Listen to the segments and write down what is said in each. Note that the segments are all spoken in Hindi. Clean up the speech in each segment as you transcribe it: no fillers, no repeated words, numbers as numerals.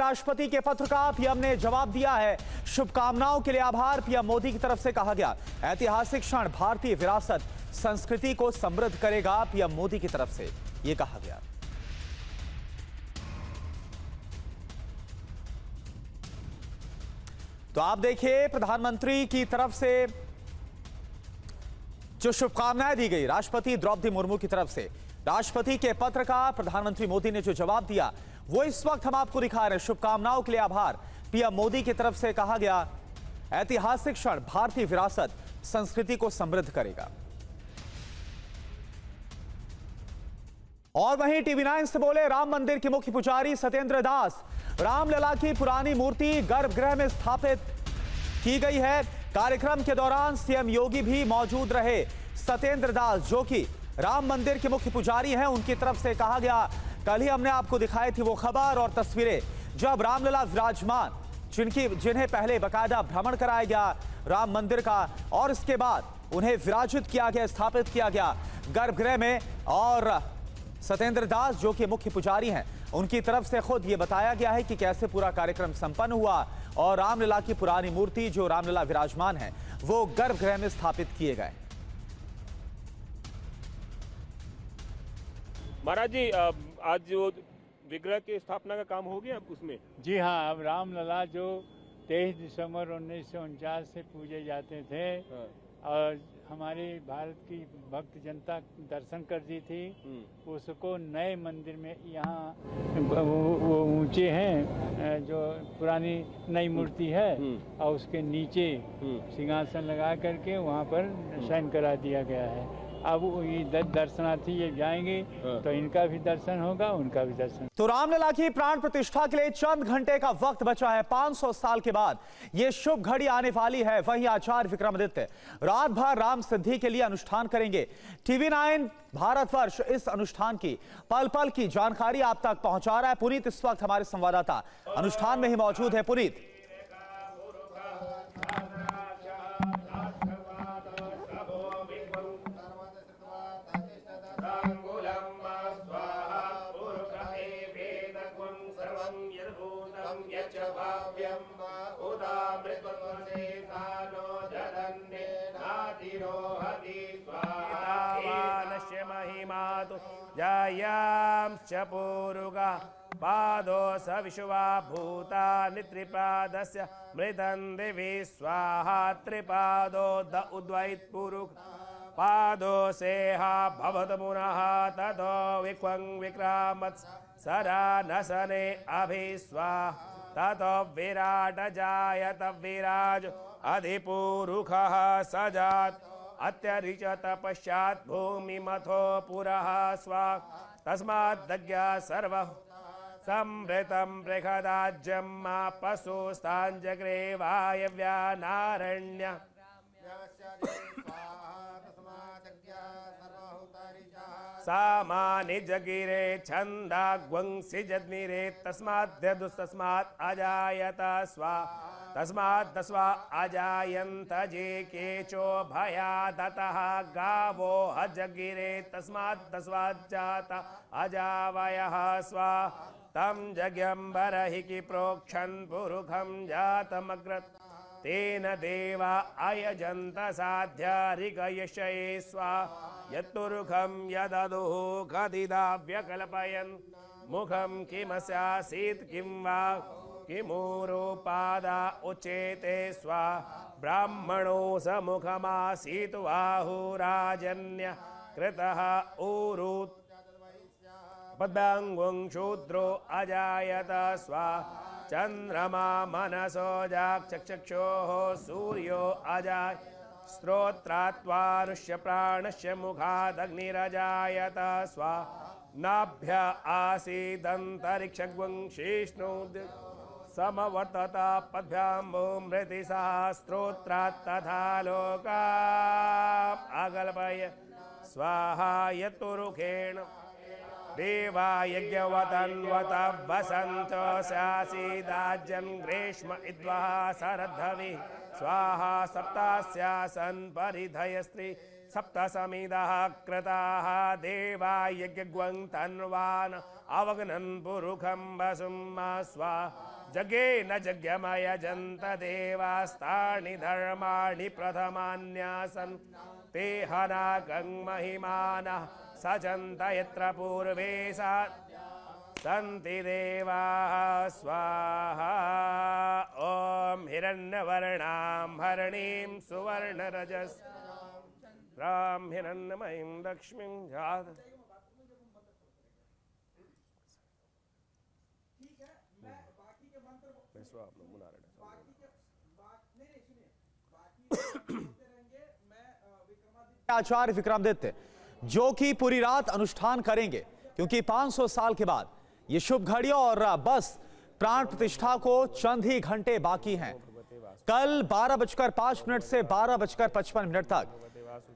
राष्ट्रपति के पत्र का, पीएम ने जवाब दिया है। शुभकामनाओं के लिए आभार, पीएम मोदी की तरफ से कहा गया। ऐतिहासिक क्षण भारतीय विरासत संस्कृति को समृद्ध करेगा, पीएम मोदी की तरफ से यह कहा गया। तो आप देखिए, प्रधानमंत्री की तरफ से जो शुभकामनाएं दी गई राष्ट्रपति द्रौपदी मुर्मू की तरफ से, राष्ट्रपति के पत्र का प्रधानमंत्री मोदी ने जो जवाब दिया वो इस वक्त हम आपको दिखा रहे हैं। शुभकामनाओं के लिए आभार, पीएम मोदी की तरफ से कहा गया। ऐतिहासिक क्षण भारतीय विरासत संस्कृति को समृद्ध करेगा। और वहीं टीवी 9 से बोले राम मंदिर के मुख्य पुजारी सत्येंद्र दास। रामलला की पुरानी मूर्ति गर्भगृह में स्थापित की गई है। कार्यक्रम के दौरान सीएम योगी भी मौजूद रहे। सत्येंद्र दास जो कि राम मंदिर के मुख्य पुजारी हैं, उनकी तरफ से कहा गया। कल ही हमने आपको दिखाई थी वो खबर और तस्वीरें जब रामलला विराजमान, जिन्हें पहले बाकायदा भ्रमण कराया गया राम मंदिर का, और इसके बाद उन्हें विराजित किया गया, स्थापित किया गया गर्भगृह में। और सत्येंद्र दास जो कि मुख्य पुजारी हैं, उनकी तरफ से खुद ये बताया गया है कि कैसे पूरा कार्यक्रम संपन्न हुआ और रामलला की पुरानी मूर्ति जो रामलला विराजमान है वो गर्भगृह में स्थापित किए गए। महाराज जी, आज जो विग्रह की स्थापना का काम हो गया उसमें? जी हाँ, अब रामलला जो 23 दिसंबर 1949 से पूजे जाते थे, हाँ। और हमारी भारत की भक्त जनता दर्शन कर दी थी, उसको नए मंदिर में यहाँ वो ऊंचे हैं जो पुरानी नई मूर्ति है, और उसके नीचे सिंहासन लगा करके वहाँ पर शयन करा दिया गया है। अब ये दर्शनार्थी ये जाएंगे तो इनका भी दर्शन होगा, उनका भी दर्शन। तो रामलला की प्राण प्रतिष्ठा के लिए चंद घंटे का वक्त बचा है। 500 साल के बाद ये शुभ घड़ी आने वाली है। वहीं आचार्य विक्रमादित्य रात भर राम सिद्धि के लिए अनुष्ठान करेंगे। टीवी 9 भारतवर्ष इस अनुष्ठान की पल पल की जानकारी आप तक पहुंचा रहा है। पुनीत इस वक्त हमारे संवाददाता अनुष्ठान में ही मौजूद है। पुनीत, जायांश्च पूरुगा पादो स विश्वा भूतानि त्रिपादस्य मृदं दिवि स्वाहा त्रिपादो द उद्वैत पुरुष पादो सेहा भवत पुनः ततो विक्वं विक्रामत् सरा नसने अभिस्वा ततो विराट जायत विराज अधिपुरुषः सजात अत्यरिचत पश्चात् भूमिमथो पुरः स्वा तस्मात् दग्या सर्व संवृतं बृहदाज्यं मा पशुस्ताञ्जग्रे वायव्यानारण्य सामानि जगिरे छन्दाग्वंसि जद्निरे तस्माद्यदुस्तस्मात् अजायत स्वा तस्मात् दस्वा अजायन्त जे केचो भयादतः गावो हजगिरे तस्मात् दस्वाज्जात अजावयः स्वा तं जग्यम्बरहिकि प्रोक्षन् पुरुखं जातमग्रत् तेन देवा अयजन्त साध्यारिकयशये स्वा यत्पुरुखं यददुः कदिदा व्यकल्पयन् मुखं किमस्यासीत् किं वा किमूरोपादा उच्येते स्वा ब्राह्मणो समुखमासीत् बाहुराजन्य कृतः ऊरुत् पद्माङ्गुं शूद्रो अजायत स्वा चन्द्रमा मनसो जाक्षक्षोः सूर्यो अजाय स्त्रोत्रात्वारुष्य प्राणस्य मुखादग्निरजायत स्वा नाभ्य आसीदन्तरिक्षग्वं शेष्णो समवर्तत पद्भ्याम्बो मृति सहस्रोत्रात् तथा लोका अगल्पय स्वाहा यत्पुरुखेण देवा यज्ञवतन्वत वसन्त स्यासीदाज्यं ग्रीष्म इद्वः शरद्धवि स्वाहा सप्तास्यासन् परिधयस्त्री सप्तसमिदः कृताः देवा यज्ञग्वं तन्वान् अवग्नन् पुरुखं वसुं स्वा जगे न जज्ञमयजन्त देवास्तानि धर्माणि प्रथमान्यासन् ते हनागं महिमानः सजन्त यत्र पूर्वे सन्ति देवाः स्वाहा ॐ हिरण्यवर्णां हरणीं सुवर्णरजस् राम हिरण्यमयीं लक्ष्मीं जात आचार्य विक्रमादित्य जो कि पूरी रात अनुष्ठान करेंगे, क्योंकि 500 साल के बाद ये शुभ घड़ी और बस प्राण प्रतिष्ठा को चंद ही घंटे बाकी हैं। कल 12:05 से 12:55 तक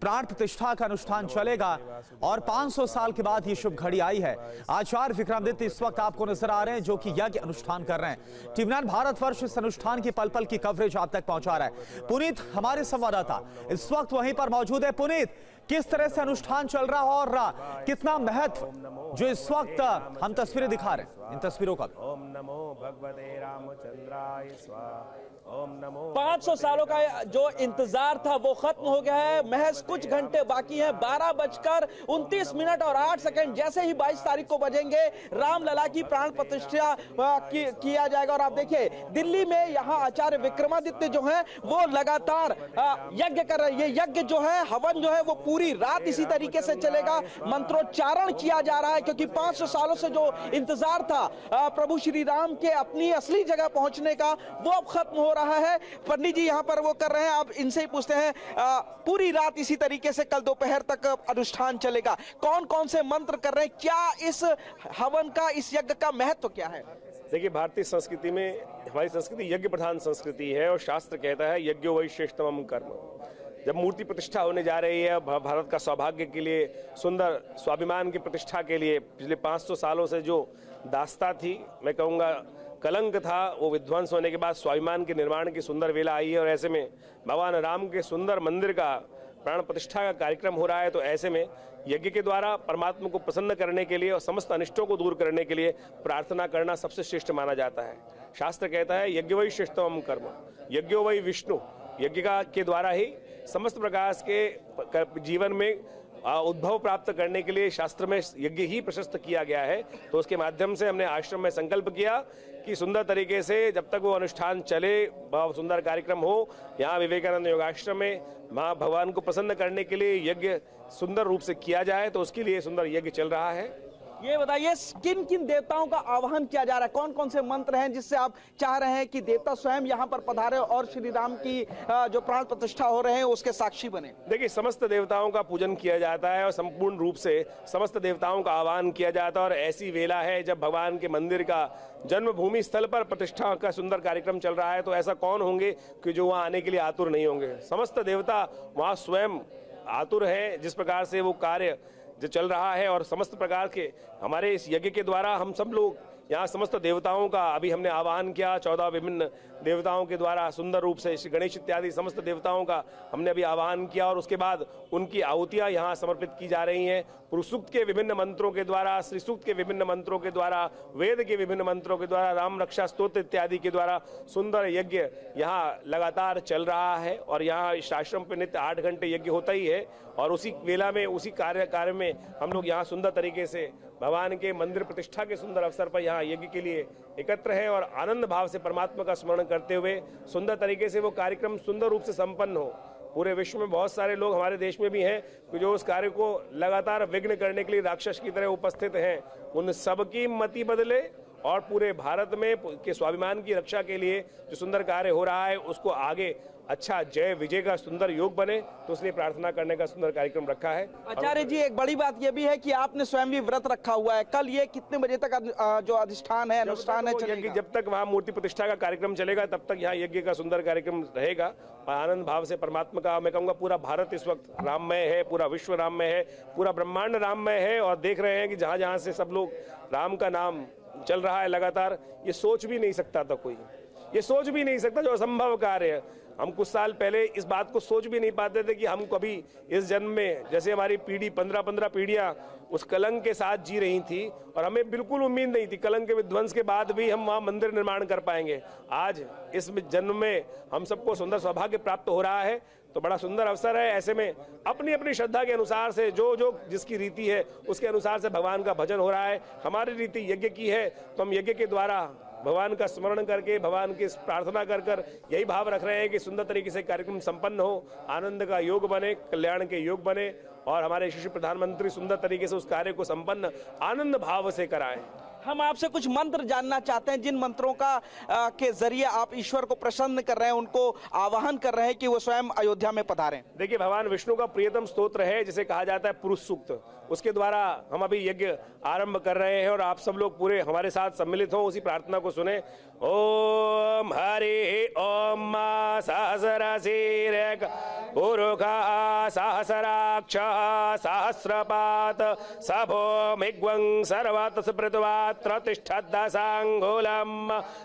प्राण प्रतिष्ठा का अनुष्ठान चलेगा और 500 साल के बाद ये शुभ घड़ी आई है। आचार्य विक्रमादित्य इस वक्त आपको नजर आ रहे हैं जो कि यज्ञ अनुष्ठान कर रहे हैं। टीवी9 भारतवर्ष इस अनुष्ठान की पल पल की कवरेज आप तक पहुंचा रहा है। पुनीत हमारे संवाददाता इस वक्त वहीं पर मौजूद है। पुनीत, किस तरह से अनुष्ठान चल रहा है और कितना महत्व जो इस वक्त हम तस्वीरें दिखा रहे हैं, इन तस्वीरों का? ओम नमो भगवते रामचंद्राय स्वाहा। ओम नमो 500 सालों का जो इंतजार था वो खत्म हो गया है। महज कुछ घंटे बाकी हैं। 12:29 और 8 सेकंड जैसे ही 22 तारीख को बजेंगे रामलला की प्राण प्रतिष्ठा किया जाएगा। और आप देखिए दिल्ली में यहाँ आचार्य विक्रमादित्य जो है वो लगातार यज्ञ कर रहे हैं। ये यज्ञ जो है, हवन जो है वो पूरी रात इसी तरीके से चलेगा। मंत्रोच्चारण किया जा रहा है क्योंकि 500 सालों से जो इंतजार था प्रभु श्री राम के अपनी असली जगह पहुंचने का, वो अब खत्म हो रहा है। पंडित जी यहाँ पर वो कर रहे हैं, आप इनसे ही पूछते हैं। पूरी रात इसी तरीके से कल दोपहर तक अनुष्ठान चलेगा। कौन कौन से मंत्र कर रहे हैं? क्या इस हवन का, इस यज्ञ का महत्व क्या है? देखिए, भारतीय संस्कृति में, हमारी संस्कृति यज्ञ प्रधान संस्कृति है और शास्त्र कहता है यज्ञो वै श्रेष्ठतमं कर्म। जब मूर्ति प्रतिष्ठा होने जा रही है भारत का सौभाग्य के लिए, सुंदर स्वाभिमान की प्रतिष्ठा के लिए, पिछले 500 सालों से जो दास्ता थी, मैं कहूँगा कलंक था, वो विध्वंस होने के बाद स्वाभिमान के निर्माण की सुंदर वेला आई है। और ऐसे में भगवान राम के सुंदर मंदिर का प्राण प्रतिष्ठा का कार्यक्रम हो रहा है। तो ऐसे में यज्ञ के द्वारा परमात्मा को प्रसन्न करने के लिए और समस्त अनिष्टों को दूर करने के लिए प्रार्थना करना सबसे श्रेष्ठ माना जाता है। शास्त्र कहता है यज्ञ वै श्रेष्ठतमं कर्म, यज्ञो वै विष्णु। यज्ञ के द्वारा ही समस्त प्रकार के जीवन में उद्भव प्राप्त करने के लिए शास्त्र में यज्ञ ही प्रशस्त किया गया है। तो उसके माध्यम से हमने आश्रम में संकल्प किया कि सुंदर तरीके से जब तक वो अनुष्ठान चले, बहुत सुंदर कार्यक्रम हो। यहाँ विवेकानंद योगाश्रम में माँ भगवान को प्रसन्न करने के लिए यज्ञ सुंदर रूप से किया जाए, तो उसके लिए सुंदर यज्ञ चल रहा है। ये बताइए किन किन देवताओं का आवाहन किया जा रहा है? कौन कौन से मंत्र हैं जिससे आप चाह रहे हैं कि देवता स्वयं यहाँ पर पधारे और श्री राम की जो प्राण प्रतिष्ठा हो रहे हैं उसके साक्षी बने? देखिए, समस्त देवताओं का पूजन किया जाता है और संपूर्ण रूप से समस्त देवताओं का आह्वान किया जाता है। और ऐसी वेला है जब भगवान के मंदिर का जन्मभूमि स्थल पर प्रतिष्ठा का सुंदर कार्यक्रम चल रहा है। तो ऐसा कौन होंगे कि जो वहाँ आने के लिए आतुर नहीं होंगे? समस्त देवता वहाँ स्वयं आतुर है। जिस प्रकार से वो कार्य जो चल रहा है और समस्त प्रकार के हमारे इस यज्ञ के द्वारा हम सब लोग यहाँ समस्त देवताओं का अभी हमने आह्वान किया। 14 विभिन्न देवताओं के द्वारा सुंदर रूप से श्री गणेश इत्यादि समस्त देवताओं का हमने अभी आह्वान किया और उसके बाद उनकी आहुतियाँ यहाँ समर्पित की जा रही हैं। पुरुष सूक्त के विभिन्न मंत्रों के द्वारा, श्री सूक्त के विभिन्न मंत्रों के द्वारा, वेद के विभिन्न मंत्रों के द्वारा, राम रक्षा स्तोत्र इत्यादि के द्वारा सुंदर यज्ञ यहाँ लगातार चल रहा है। और यहाँ इस आश्रम पर नित्य 8 घंटे यज्ञ होता ही है और उसी वेला में, उसी कार्य में हम लोग यहाँ सुंदर तरीके से भगवान के मंदिर प्रतिष्ठा के सुंदर अवसर पर यहाँ यज्ञ के लिए एकत्र है और आनंद भाव से परमात्मा का स्मरण करते हुए सुंदर तरीके से वो कार्यक्रम सुंदर रूप से संपन्न हो। पूरे विश्व में बहुत सारे लोग, हमारे देश में भी हैं, कि जो उस कार्य को लगातार विघ्न करने के लिए राक्षस की तरह उपस्थित हैं। उन सबकी मति बदले और पूरे भारत में के स्वाभिमान की रक्षा के लिए जो सुंदर कार्य हो रहा है उसको आगे अच्छा जय विजय का सुंदर योग बने, तो इसलिए प्रार्थना करने का सुंदर कार्यक्रम रखा है। आचार्य जी, एक बड़ी बात यह भी है कि आपने स्वयं भी व्रत रखा हुआ है। कल ये कितने बजे तक जो अधिष्ठान है, अनुष्ठान है, चलेगा? जब तक वहाँ मूर्ति प्रतिष्ठा का कार्यक्रम चलेगा तब तक यहाँ यज्ञ का सुंदर कार्यक्रम रहेगा। और आनंद भाव से परमात्मा का, मैं कहूँगा पूरा भारत इस वक्त राममय है, पूरा विश्व राममय है, पूरा ब्रह्मांड राममय है। और देख रहे हैं कि जहाँ जहाँ से सब लोग राम का नाम चल रहा है लगातार, ये सोच भी नहीं सकता था कोई ये सोच भी नहीं सकता, जो असंभव कार्य है। हम कुछ साल पहले इस बात को सोच भी नहीं पाते थे कि हम कभी इस जन्म में, जैसे हमारी पीढ़ी 15-15 पीढ़ियां उस कलंक के साथ जी रही थी और हमें बिल्कुल उम्मीद नहीं थी कलंक के विध्वंस के बाद भी हम वहां मंदिर निर्माण कर पाएंगे। आज इस जन्म में हम सबको सुंदर सौभाग्य प्राप्त हो रहा है, तो बड़ा सुंदर अवसर है। ऐसे में अपनी अपनी श्रद्धा के अनुसार से जो जिसकी रीति है उसके अनुसार से भगवान का भजन हो रहा है। हमारी रीति यज्ञ की है, तो हम यज्ञ के द्वारा भगवान का स्मरण करके, भगवान की प्रार्थना कर कर यही भाव रख रहे हैं कि सुंदर तरीके से कार्यक्रम संपन्न हो, आनंद का योग बने, कल्याण के योग बने और हमारे यशस्वी प्रधानमंत्री सुंदर तरीके से उस कार्य को संपन्न आनंद भाव से कराएं। हम आपसे कुछ मंत्र जानना चाहते हैं, जिन मंत्रों का के जरिए आप ईश्वर को प्रसन्न कर रहे हैं, उनको आवाहन कर रहे हैं कि वो स्वयं अयोध्या में पधारें। देखिए, भगवान विष्णु का प्रियतम स्तोत्र है जिसे कहा जाता है पुरुष सूक्त, उसके द्वारा हम अभी यज्ञ आरंभ कर रहे हैं और आप सब लोग पूरे हमारे साथ सम्मिलित हो, उसी प्रार्थना को सुने। ओम हरि ओम सहस्रशीर्ष पुरुषः सहस्राक्ष सहस्रपात सभोमिग्वं सर्वतः पृथ्वात्र तिष्ठद्दशाङ्गुलं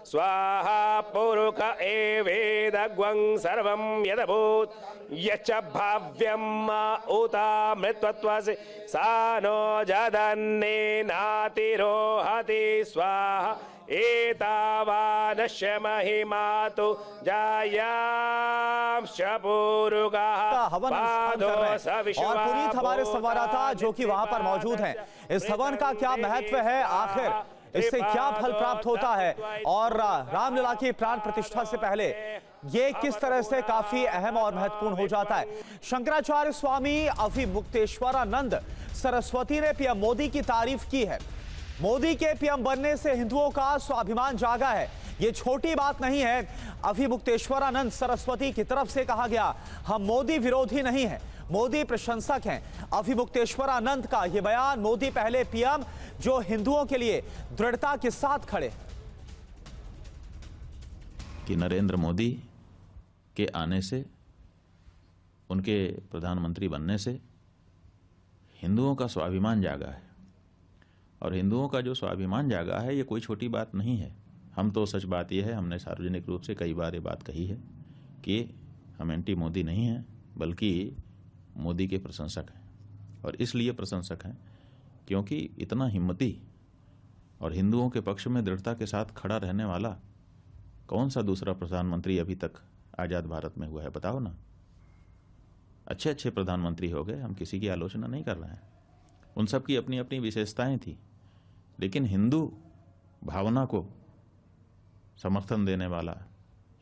स्वाहा पुरुष एवेदग्वं सर्वं यदभूत् यच्च भाव्यम् उतामृतत्वस्य सा नो जदन्नेनातिरोहति स्वाहा एतावानस्य महिमातु जायांश्च पुरुषः हवन अनुष्ठान कर रहे हैं। और पुनीत हमारे संवाददाता जो कि वहां पर मौजूद हैं, इस हवन का क्या महत्व है, आखिर इससे क्या फल प्राप्त होता है और रामलला की प्राण प्रतिष्ठा से पहले ये किस तरह से काफी अहम और महत्वपूर्ण हो जाता है। शंकराचार्य स्वामी अभिमुक्तेश्वरानंद सरस्वती ने पीएम मोदी की तारीफ की है। मोदी के पीएम बनने से हिंदुओं का स्वाभिमान जागा है, ये छोटी बात नहीं है। अभिमुक्तेश्वरानंद सरस्वती की तरफ से कहा गया, हम मोदी विरोधी नहीं हैं, मोदी प्रशंसक हैं। अभिमुक्तेश्वरानंद का यह बयान, मोदी पहले पीएम जो हिंदुओं के लिए दृढ़ता के साथ खड़े। कि नरेंद्र मोदी के आने से, उनके प्रधानमंत्री बनने से हिंदुओं का स्वाभिमान जागा है। और हिंदुओं का जो स्वाभिमान जागा है ये कोई छोटी बात नहीं है। हम तो सच बात यह है, हमने सार्वजनिक रूप से कई बार ये बात कही है कि हम एंटी मोदी नहीं हैं, बल्कि मोदी के प्रशंसक हैं। और इसलिए प्रशंसक हैं क्योंकि इतना हिम्मती और हिंदुओं के पक्ष में दृढ़ता के साथ खड़ा रहने वाला कौन सा दूसरा प्रधानमंत्री अभी तक आज़ाद भारत में हुआ है, बताओ ना। अच्छे अच्छे प्रधानमंत्री हो गए, हम किसी की आलोचना नहीं कर रहे हैं, उन सब की अपनी अपनी विशेषताएं थी, लेकिन हिंदू भावना को समर्थन देने वाला,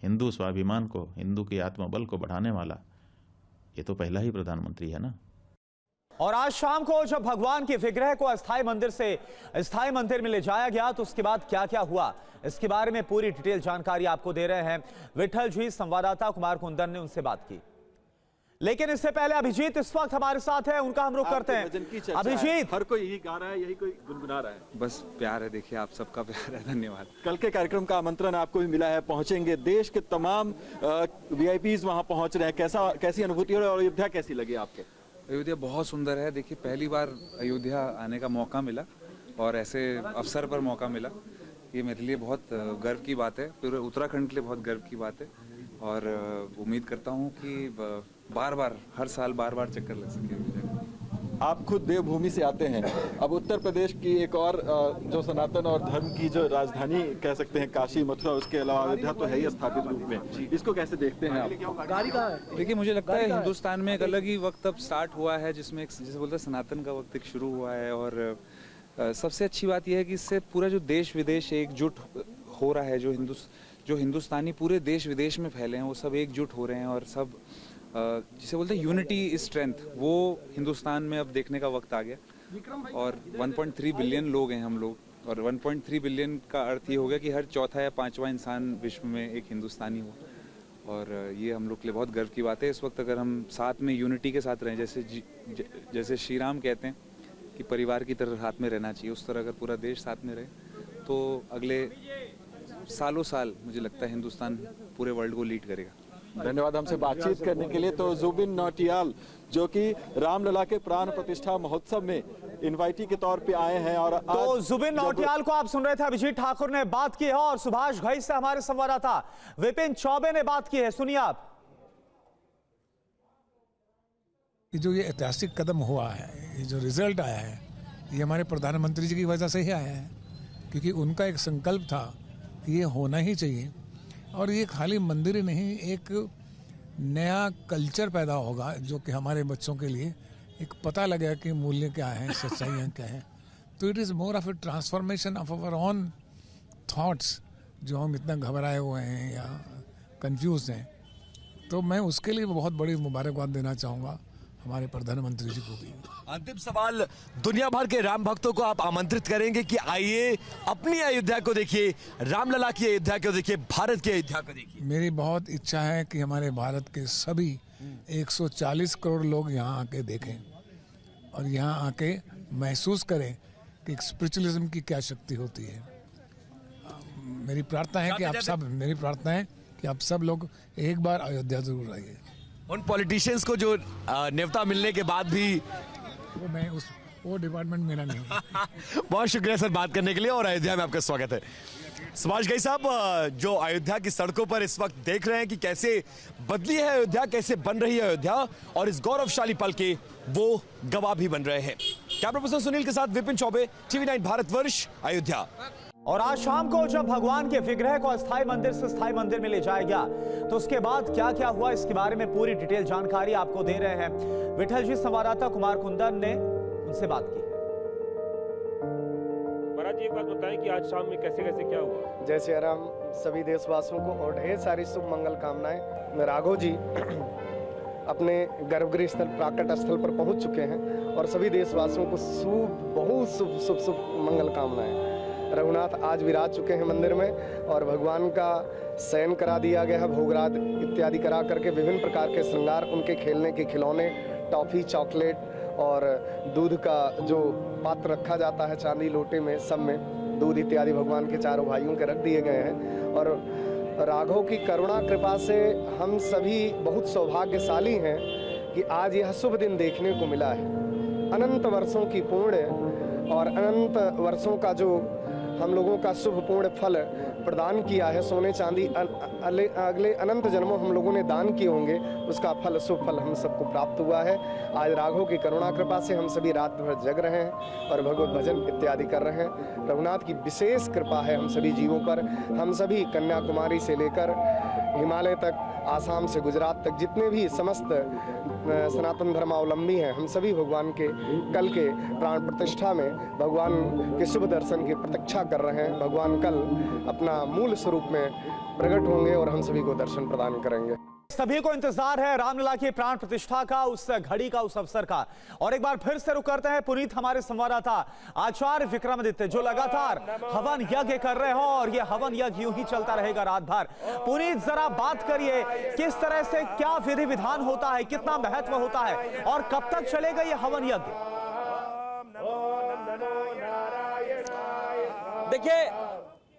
हिंदू स्वाभिमान को, हिंदू के आत्मबल को बढ़ाने वाला, ये तो पहला ही प्रधानमंत्री है ना। और आज शाम को जब भगवान के विग्रह को अस्थाई मंदिर से स्थायी मंदिर में ले जाया गया तो उसके बाद क्या क्या हुआ, इसके बारे में पूरी डिटेल जानकारी आपको दे रहे हैं विठल जी। संवाददाता कुमार कुंदन ने उनसे बात की, लेकिन इससे पहले अभिजीत इस वक्त हमारे साथ है, उनका हम रुख करते हैं। अभिजीत, हर कोई यही गा रहा है, यही कोई गुनगुना रहा है, बस प्यार है। देखिए, आप सबका प्यार है, धन्यवाद। कल के कार्यक्रम का आमंत्रण आपको भी मिला है, पहुंचेंगे, देश के तमाम वीआईपीज वहां पहुंच रहे हैं, कैसी अनुभूति हो रही है और अयोध्या कैसी लगी आपको? अयोध्या बहुत सुंदर है। देखिए, पहली बार अयोध्या आने का मौका मिला और ऐसे अवसर पर मौका मिला, ये मेरे लिए बहुत गर्व की बात है, पूरे उत्तराखंड के लिए बहुत गर्व की बात है। और उम्मीद करता हूँ कि बार बार, हर साल बार बार चक्कर लग सके। आप खुद देवभूमि से आते हैं, अब उत्तर प्रदेश की एक और जो सनातन और धर्म की जो राजधानी कह सकते हैं, काशी मथुरा, उसके अलावा अयोध्या तो है ही स्थापित रूप में, इसको कैसे देखते हैं आप? देखिए, मुझे लगता है हिंदुस्तान में एक अलग ही वक्त अब स्टार्ट हुआ है, जिसमें जैसे बोलते हैं सनातन का वक्त एक शुरू हुआ है। और सबसे अच्छी बात यह है कि इससे पूरा जो देश विदेश एकजुट हो रहा है, जो हिंदुस्तानी पूरे देश विदेश में फैले हैं, वो सब एकजुट हो रहे हैं और सब जिसे बोलते हैं यूनिटी इज स्ट्रेंथ, वो हिंदुस्तान में अब देखने का वक्त आ गया। और 1.3 बिलियन लोग हैं हम लोग, और 1.3 बिलियन का अर्थ ये हो गया कि हर चौथा या पांचवा इंसान विश्व में एक हिंदुस्तानी हो। और ये हम लोग के लिए बहुत गर्व की बात है। इस वक्त अगर हम साथ में यूनिटी के साथ रहें, जैसे श्री राम कहते हैं कि परिवार की तरह साथ में रहना चाहिए, उस तरह अगर पूरा देश साथ में रहे तो अगले सालों साल मुझे लगता है हिंदुस्तान पूरे वर्ल्ड को लीड करेगा। धन्यवाद हमसे बातचीत करने के लिए। तो जुबिन नौटियाल जो कि रामलला के प्राण प्रतिष्ठा महोत्सव में इनवाइटी के तौर पे आए हैं। और तो आज जुबिन नौटियाल को आप सुन रहे थे, अभिजीत ठाकुर ने बात की है और सुभाष घई से हमारे संवाददाता विपिन चौबे ने बात की है, सुनिए आप। जो ये ऐतिहासिक कदम हुआ है, ये जो रिजल्ट आया है, ये हमारे प्रधानमंत्री जी की वजह से ही आया है, क्योंकि उनका एक संकल्प था कि ये होना ही चाहिए। और ये खाली मंदिर ही नहीं, एक नया कल्चर पैदा होगा जो कि हमारे बच्चों के लिए एक पता लगेगा कि मूल्य क्या है, सच्चाइयाँ क्या है। तो it is more of a transformation of our own thoughts, जो हम इतना घबराए हुए हैं या कंफ्यूज हैं। तो मैं उसके लिए बहुत बड़ी मुबारकबाद देना चाहूँगा हमारे प्रधानमंत्री जी को भी। अंतिम सवाल, दुनिया भर के राम भक्तों को आप आमंत्रित करेंगे कि आइए अपनी अयोध्या को देखिए, रामलला की अयोध्या को देखिए, भारत की अयोध्या को देखिए। मेरी बहुत इच्छा है कि हमारे भारत के सभी 140 करोड़ लोग यहाँ आके देखें और यहाँ आके महसूस करें कि स्पिरिचुअलिज्म की क्या शक्ति होती है। मेरी प्रार्थना है कि आप सब लोग एक बार अयोध्या जरूर आइए। उन पॉलिटिशियंस को जो न्योता मिलने के बाद भी वो डिपार्टमेंट मेरा नहीं है। बहुत शुक्रिया सर बात करने के लिए और अयोध्या में आपका स्वागत है। सुभाष घई साहब, जो अयोध्या की सड़कों पर इस वक्त देख रहे हैं कि कैसे बदली है अयोध्या, कैसे बन रही है अयोध्या, और इस गौरवशाली पल के वो गवाह भी बन रहे हैं। कैमरा पर्सन सुनील के साथ विपिन चौबे, TV9 भारतवर्ष, अयोध्या। और आज शाम को जब भगवान के विग्रह को अस्थायी मंदिर से स्थायी मंदिर में ले जाया गया, तो उसके बाद क्या क्या हुआ, इसके बारे में पूरी डिटेल जानकारी आपको दे रहे हैं विठल जी। संवाददाता कुमार कुंदन ने उनसे बात की है। महाराज जी, एक बात बताएं कि आज शाम में कैसे कैसे क्या हुआ। जय श्री राम सभी देशवासियों को और ढेर सारी शुभ मंगल कामनाएं। राघव जी अपने गर्भगृह स्थल प्राकट स्थल पर पहुंच चुके हैं और सभी देशवासियों को बहुत शुभ मंगल कामनाएं। रघुनाथ आज विराज चुके हैं मंदिर में और भगवान का शयन करा दिया गया है, भोगराग इत्यादि करा करके विभिन्न प्रकार के श्रृंगार, उनके खेलने के खिलौने, टॉफी, चॉकलेट और दूध का जो पात्र रखा जाता है चांदी लोटे में, सब में दूध इत्यादि भगवान के चारों भाइयों के रख दिए गए हैं। और राघव की करुणा कृपा से हम सभी बहुत सौभाग्यशाली हैं कि आज यह शुभ दिन देखने को मिला है। अनंत वर्षों की पुण्य और अनंत वर्षों का जो हम लोगों का शुभ पूर्ण फल प्रदान किया है, सोने चांदी अगले अनंत जन्मों हम लोगों ने दान किए होंगे, उसका फल, शुभ फल हम सबको प्राप्त हुआ है। आज राघव की करुणा कृपा से हम सभी रात भर जग रहे हैं और भगवत भजन इत्यादि कर रहे हैं। रघुनाथ की विशेष कृपा है हम सभी जीवों पर। हम सभी कन्याकुमारी से लेकर हिमालय तक, आसाम से गुजरात तक जितने भी समस्त सनातन धर्मावलंबी हैं, हम सभी भगवान के कल के प्राण प्रतिष्ठा में भगवान के शुभ दर्शन की प्रतीक्षा कर रहे हैं। भगवान कल अपना मूल स्वरूप में प्रकट होंगे और हम सभी को दर्शन प्रदान करेंगे। सभी को इंतजार है रामलला की प्राण प्रतिष्ठा का, उस घड़ी का, उस अवसर का। और एक बार फिर से रुक करते हैं पुनीत हमारे संवाददाता आचार्य विक्रमादित्य, जो लगातार हवन यज्ञ कर रहे हो और ये हवन यज्ञ यूं ही चलता रहेगा रात भर। पुनीत, जरा बात करिए, किस तरह से क्या विधि विधान होता है, कितना महत्व होता है और कब तक चलेगा ये हवन यज्ञ? देखिए,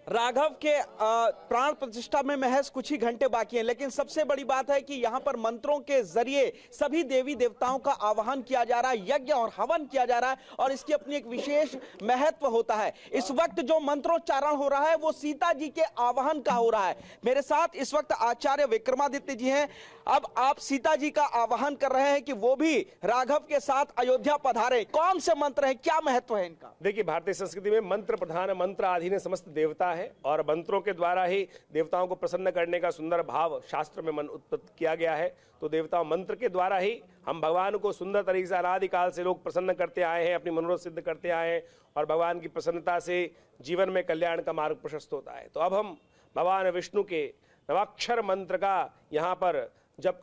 राघव के प्राण प्रतिष्ठा में महज कुछ ही घंटे बाकी हैं, लेकिन सबसे बड़ी बात है कि यहां पर मंत्रों के जरिए सभी देवी देवताओं का आवाहन किया जा रहा है, यज्ञ और हवन किया जा रहा है और इसकी अपनी एक विशेष महत्व होता है। इस वक्त जो मंत्रोच्चारण हो रहा है वो सीता जी के आवाहन का हो रहा है। मेरे साथ इस वक्त आचार्य विक्रमादित्य जी हैं। अब आप सीता जी का आवाहन कर रहे हैं कि वो भी राघव के साथ अयोध्या पधारे। कौन से मंत्र हैं, क्या महत्व है इनका? देखिए, भारतीय संस्कृति में मंत्र प्रधान, मंत्र आधीन समस्त देवता है और मंत्रों के द्वारा ही देवताओं को प्रसन्न करने का सुंदर भाव शास्त्र में मन उत्पत्ति किया गया है। तो देवता मंत्र के द्वारा ही हम भगवान को सुंदर तरीके से अनादिकाल से लोग प्रसन्न करते आए हैं, अपनी मनोरथ सिद्ध करते आए हैं और भगवान की प्रसन्नता से जीवन में कल्याण का मार्ग प्रशस्त होता है। तो अब हम भगवान विष्णु के नवाक्षर मंत्र का यहाँ पर जप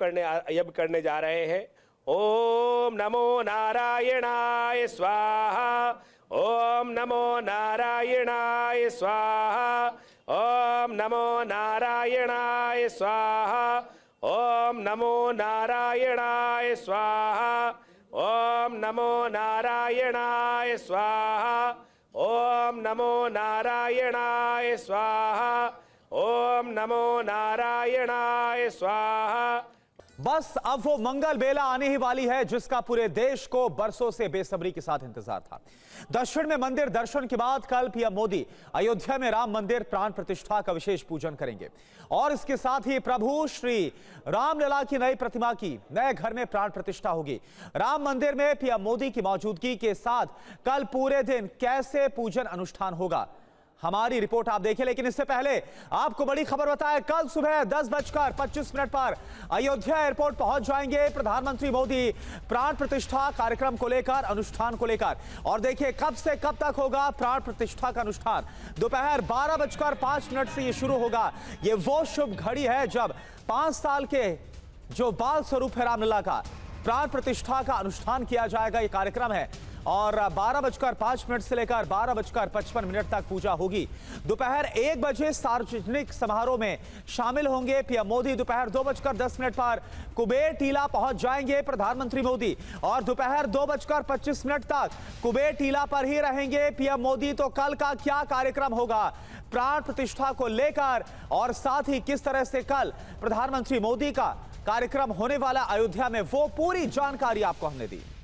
करने जा रहे हैं। ओम नमो नारायणाय स्वाहा, ओम नमो नारायणाय स्वाहा, ओम नमो नारायणाय स्वाहा, ओम नमो नारायणाय स्वाहा, ओम नमो नारायणाय स्वाहा, ओम नमो नारायणाय स्वाहा, ओम नमो नारायणाय स्वाहा। बस अब वो मंगल बेला आने ही वाली है जिसका पूरे देश को बरसों से बेसब्री के साथ इंतजार था। दक्षिण में मंदिर दर्शन के बाद कल पीएम मोदी अयोध्या में राम मंदिर प्राण प्रतिष्ठा का विशेष पूजन करेंगे और इसके साथ ही प्रभु श्री रामलला की नई प्रतिमा की नए घर में प्राण प्रतिष्ठा होगी। राम मंदिर में पीएम मोदी की मौजूदगी के साथ कल पूरे दिन कैसे पूजन अनुष्ठान होगा, हमारी रिपोर्ट आप देखें। लेकिन इससे पहले आपको बड़ी खबर बताएं, कल सुबह 10:25 पर अयोध्या एयरपोर्ट पहुंच जाएंगे प्रधानमंत्री मोदी प्राण प्रतिष्ठा कार्यक्रम को लेकर, अनुष्ठान को लेकर। और देखिए कब से कब तक होगा प्राण प्रतिष्ठा का अनुष्ठान। दोपहर 12:05 से ये शुरू होगा। ये वो शुभ घड़ी है जब 5 साल के जो बाल स्वरूप है रामलला का प्राण प्रतिष्ठा का अनुष्ठान किया जाएगा। ये कार्यक्रम है और 12:05 से लेकर 12:55 तक पूजा होगी। दोपहर 1 बजे सार्वजनिक समारोह में शामिल होंगे पीएम मोदी। दोपहर 2:10 पर कुबेर टीला पहुंच जाएंगे प्रधानमंत्री मोदी और दोपहर 2:25 तक कुबेर टीला पर ही रहेंगे पीएम मोदी। तो कल का क्या कार्यक्रम होगा प्राण प्रतिष्ठा को लेकर और साथ ही किस तरह से कल प्रधानमंत्री मोदी का कार्यक्रम होने वाला अयोध्या में, वो पूरी जानकारी आपको हमने दी।